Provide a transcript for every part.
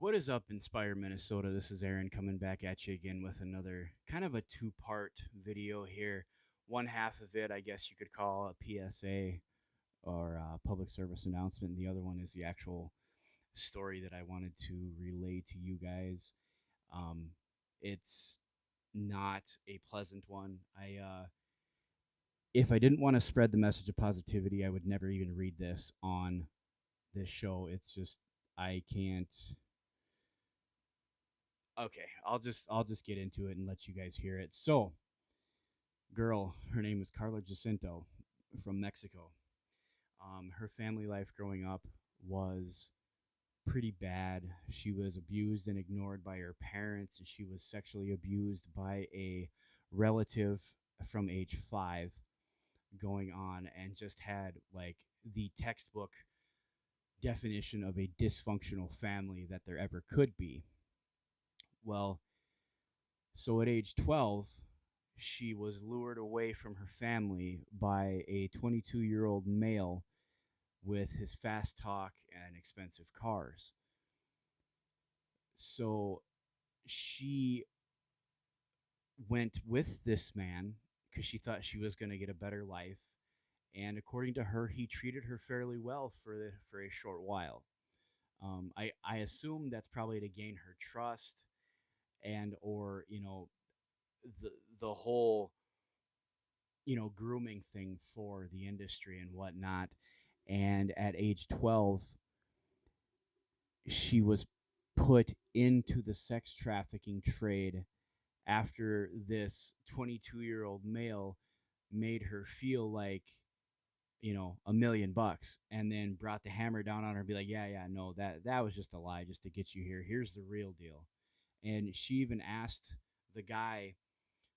What is up, Inspire Minnesota? This is Aaron coming back at you again with another kind of a two-part video here. One half of it, I guess you could call a PSA or a public service announcement, and the other one is the actual story that I wanted to relay to you guys. Um, it's not a pleasant one. If I didn't want to spread the message of positivity, I would never even read this on this show. It's just I can't. Okay, I'll just get into it and let you guys hear it. So, girl, her name is Karla Jacinto from Mexico. Her family life growing up was pretty bad. She was abused and ignored by her parents, and she was sexually abused by a relative from age 5 going on, and just had like the textbook definition of a dysfunctional family that there ever could be. Well, so at age 12, she was lured away from her family by a 22-year-old male with his fast talk and expensive cars. So she went with this man because she thought she was going to get a better life. And according to her, he treated her fairly well for a short while. I assume that's probably to gain her trust and or the the whole grooming thing for the industry and whatnot. And at age 12, she was put into the sex trafficking trade after this 22-year-old male made her feel like $1 million, and then brought the hammer down on her and be like, yeah, no, that was just a lie just to get you here. Here's the real deal. And she even asked the guy,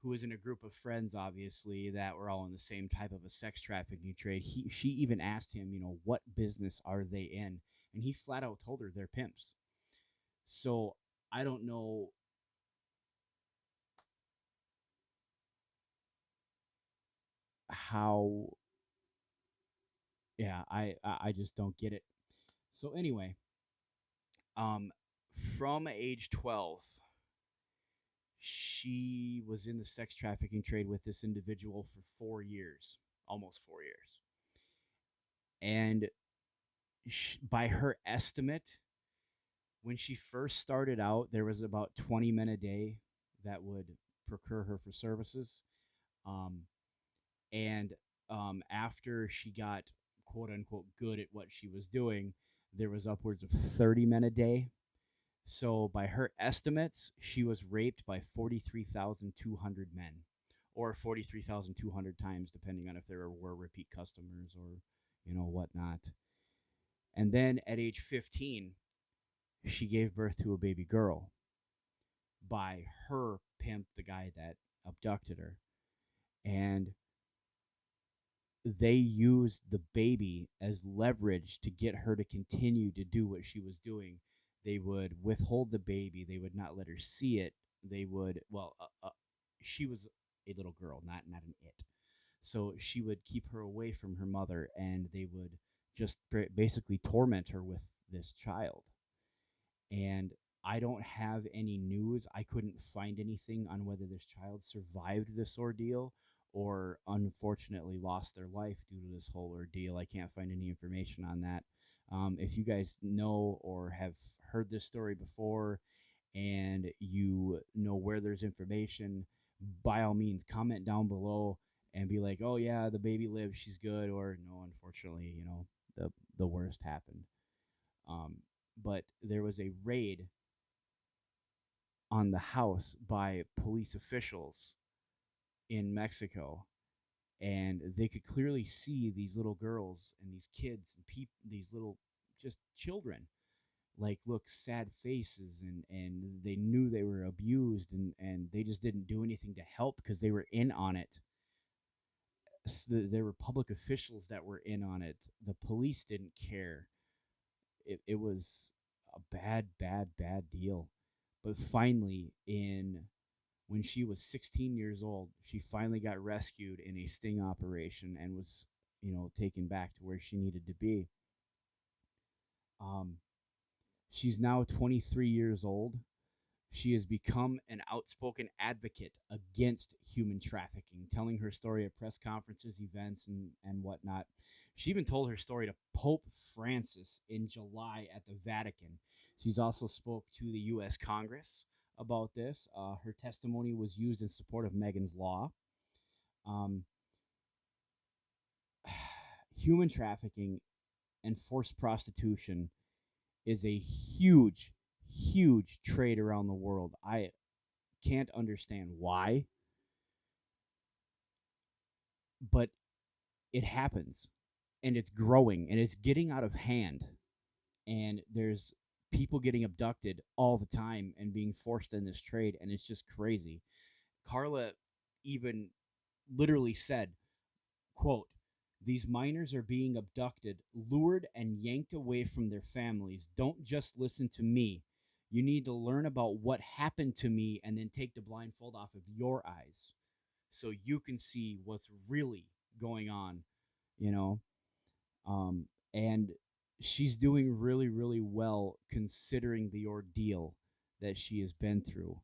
who was in a group of friends, obviously, that were all in the same type of a sex trafficking trade. She even asked him, what business are they in? And he flat out told her they're pimps. So I don't know how. Yeah, I just don't get it. So anyway, um, from age 12, she was in the sex trafficking trade with this individual for 4 years, almost 4 years, and by her estimate, when she first started out, there was about 20 men a day that would procure her for services. Um, and after she got quote unquote good at what she was doing, there was upwards of 30 men a day. So, by her estimates, she was raped by 43,200 men, or 43,200 times, depending on if there were repeat customers or, whatnot. And then at age 15, she gave birth to a baby girl by her pimp, the guy that abducted her. And they used the baby as leverage to get her to continue to do what she was doing. They would withhold the baby, they would not let her see it. They would, she was a little girl, not an it. So she would keep her away from her mother, and they would just basically torment her with this child. And I don't have any news. I couldn't find anything on whether this child survived this ordeal or unfortunately lost their life due to this whole ordeal. I can't find any information on that. If you guys know or have heard this story before and you know where there's information, by all means, comment down below and be like, "Oh yeah, the baby lived, she's good," or "No, unfortunately, the worst happened." Um, but there was a raid on the house by police officials in Mexico, and they could clearly see these little girls and these kids and these little just children like look sad faces, and they knew they were abused, and they just didn't do anything to help because they were in on it. So there were public officials that were in on it. The police didn't care. It was a bad deal. But finally, in when she was 16 years old, she finally got rescued in a sting operation and was, taken back to where she needed to be. Um, She's now 23 years old. She has become an outspoken advocate against human trafficking, telling her story at press conferences, events, and whatnot. She even told her story to Pope Francis in July at the Vatican. She's also spoke to the U.S. Congress about this. Her testimony was used in support of Megan's Law. Um, Human trafficking and forced prostitution is a huge, huge trade around the world. I can't understand why, but it happens and it's growing and it's getting out of hand. And there's people getting abducted all the time and being forced in this trade. And it's just crazy. Karla even literally said, quote, "These minors are being abducted, lured, and yanked away from their families. Don't just listen to me. You need to learn about what happened to me and then take the blindfold off of your eyes so you can see what's really going on, you know?" Um, and she's doing really, really well considering the ordeal that she has been through.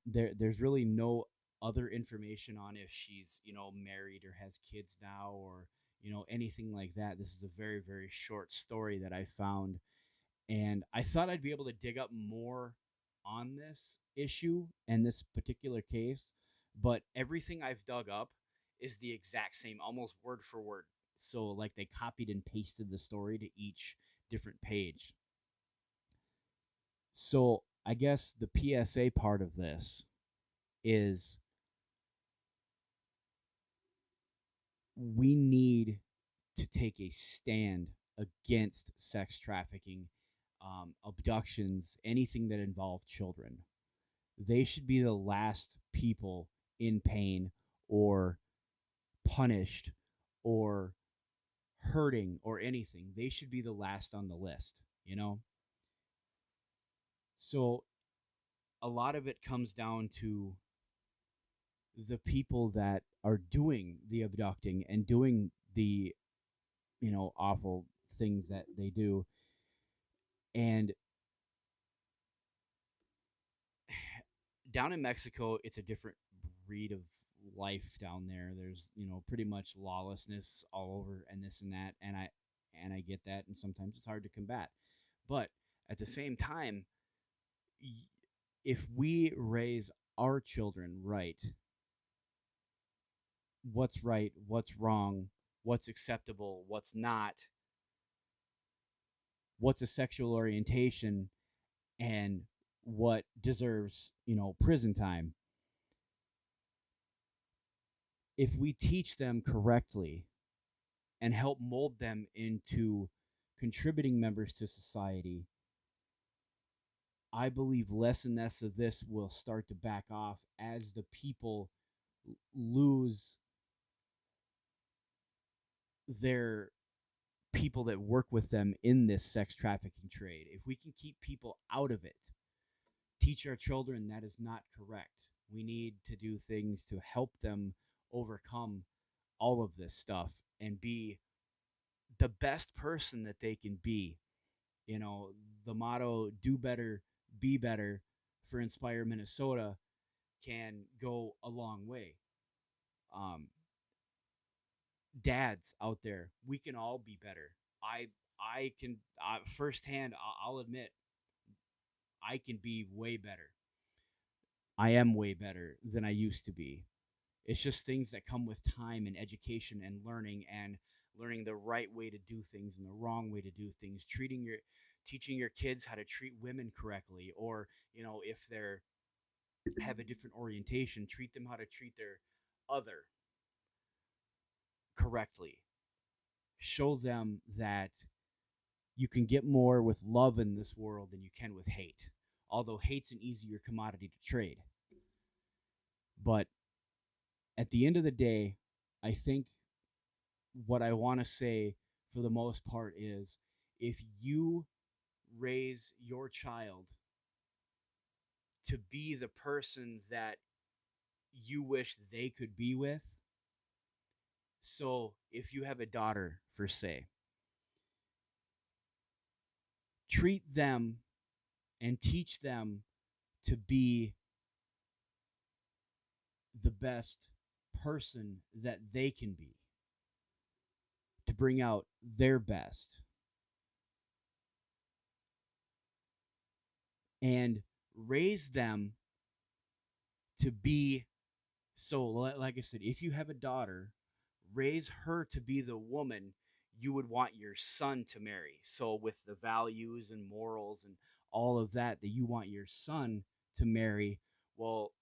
There's really no other information on if she's, married or has kids now or, anything like that. This is a very, very short story that I found. And I thought I'd be able to dig up more on this issue and this particular case, but everything I've dug up is the exact same, almost word for word. So, like, they copied and pasted the story to each different page. So, I guess the PSA part of this is we need to take a stand against sex trafficking, abductions, anything that involve children. They should be the last people in pain or punished or hurting or anything. They should be the last on the list. So a lot of it comes down to the people that are doing the abducting and doing the, awful things that they do. And down in Mexico, it's a different breed of life down there. There's, pretty much lawlessness all over and this and that, and I get that, and sometimes it's hard to combat. But at the same time, if we raise our children right, what's wrong, what's acceptable, what's not, what's a sexual orientation, and what deserves, prison time. If we teach them correctly and help mold them into contributing members to society, I believe less and less of this will start to back off as the people lose their people that work with them in this sex trafficking trade. If we can keep people out of it, teach our children that is not correct. We need to do things to help them overcome all of this stuff and be the best person that they can be. You know, the motto, do better, be better, for Inspire Minnesota can go a long way. Um, Dads out there, we can all be better. I can firsthand. I'll admit, I can be way better. I am way better than I used to be. It's just things that come with time and education and learning the right way to do things and the wrong way to do things. Teaching your kids how to treat women correctly, or if they're have a different orientation, treat them how to treat their other correctly. Show them that you can get more with love in this world than you can with hate. Although hate's an easier commodity to trade. But at the end of the day, I think what I want to say for the most part is if you raise your child to be the person that you wish they could be with, so if you have a daughter, for say, treat them and teach them to be the best person that they can be, to bring out their best, and raise them to be. So, like I said, if you have a daughter, raise her to be the woman you would want your son to marry. So, with the values and morals and all of that that you want your son to marry, well,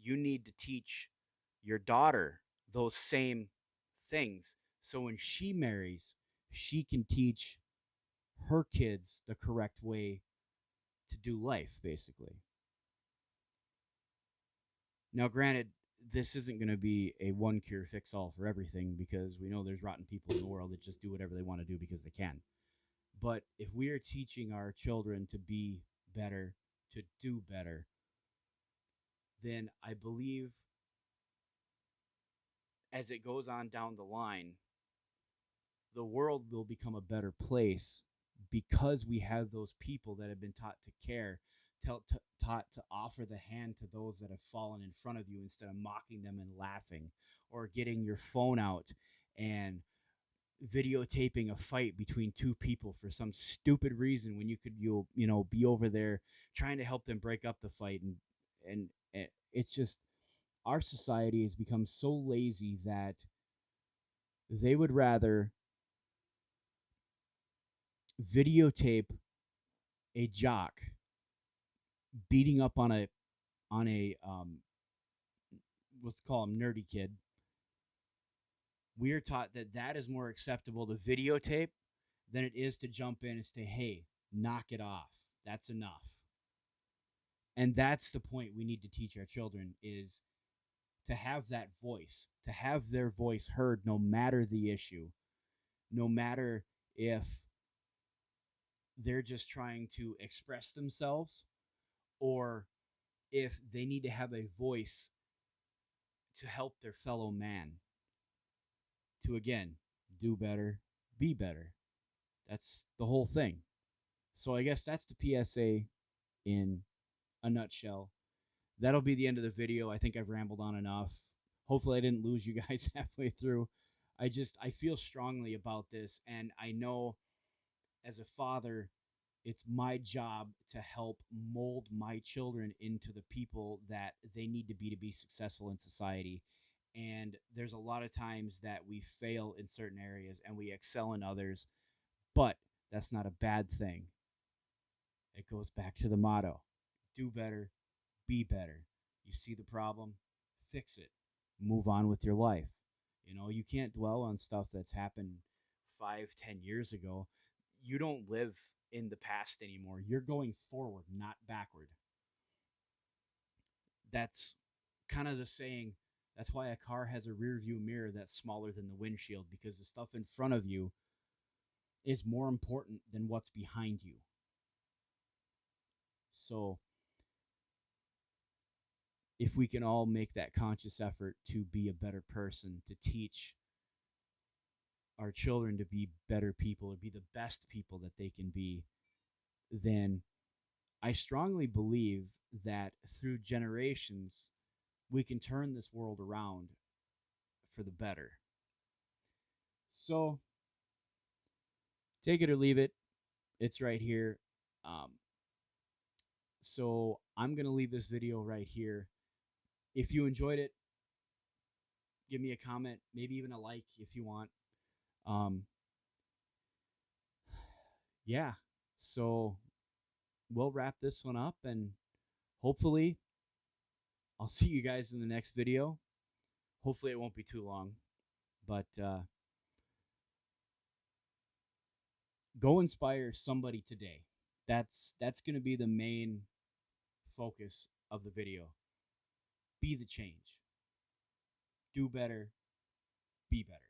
you need to teach your daughter those same things. So, when she marries, she can teach her kids the correct way to do life, basically. Now, granted, this isn't going to be a one cure fix all for everything, because we know there's rotten people in the world that just do whatever they want to do because they can. But if we are teaching our children to be better, to do better, then I believe as it goes on down the line, the world will become a better place, because we have those people that have been taught to care, taught to offer the hand to those that have fallen in front of you, instead of mocking them and laughing, or getting your phone out and videotaping a fight between two people for some stupid reason, when you'll be over there trying to help them break up the fight. And it's just, our society has become so lazy that they would rather videotape a jock beating up on a let's call him nerdy kid. We are taught that that is more acceptable to videotape than it is to jump in and say, "Hey, knock it off. That's enough." And that's the point we need to teach our children, is to have that voice, to have their voice heard, no matter the issue, no matter if they're just trying to express themselves, or if they need to have a voice to help their fellow man to, again, do better, be better. That's the whole thing. So I guess that's the PSA in a nutshell. That'll be the end of the video. I think I've rambled on enough. Hopefully I didn't lose you guys halfway through. I feel strongly about this, and I know as a father, it's my job to help mold my children into the people that they need to be successful in society. And there's a lot of times that we fail in certain areas and we excel in others, but that's not a bad thing. It goes back to the motto: do better, be better. You see the problem, fix it, move on with your life. You can't dwell on stuff that's happened 5, 10 years ago. You don't live in the past anymore. You're going forward, not backward. That's kind of the saying. That's why a car has a rear view mirror that's smaller than the windshield, because the stuff in front of you is more important than what's behind you. So, if we can all make that conscious effort to be a better person, to teach our children to be better people, or be the best people that they can be, then I strongly believe that through generations, we can turn this world around for the better. So, take it or leave it. It's right here. Um, so, I'm going to leave this video right here. If you enjoyed it, give me a comment, maybe even a like if you want. Um, yeah. So, we'll wrap this one up, and hopefully I'll see you guys in the next video. Hopefully it won't be too long, but go inspire somebody today. That's going to be the main focus of the video. Be the change. Do better, be better.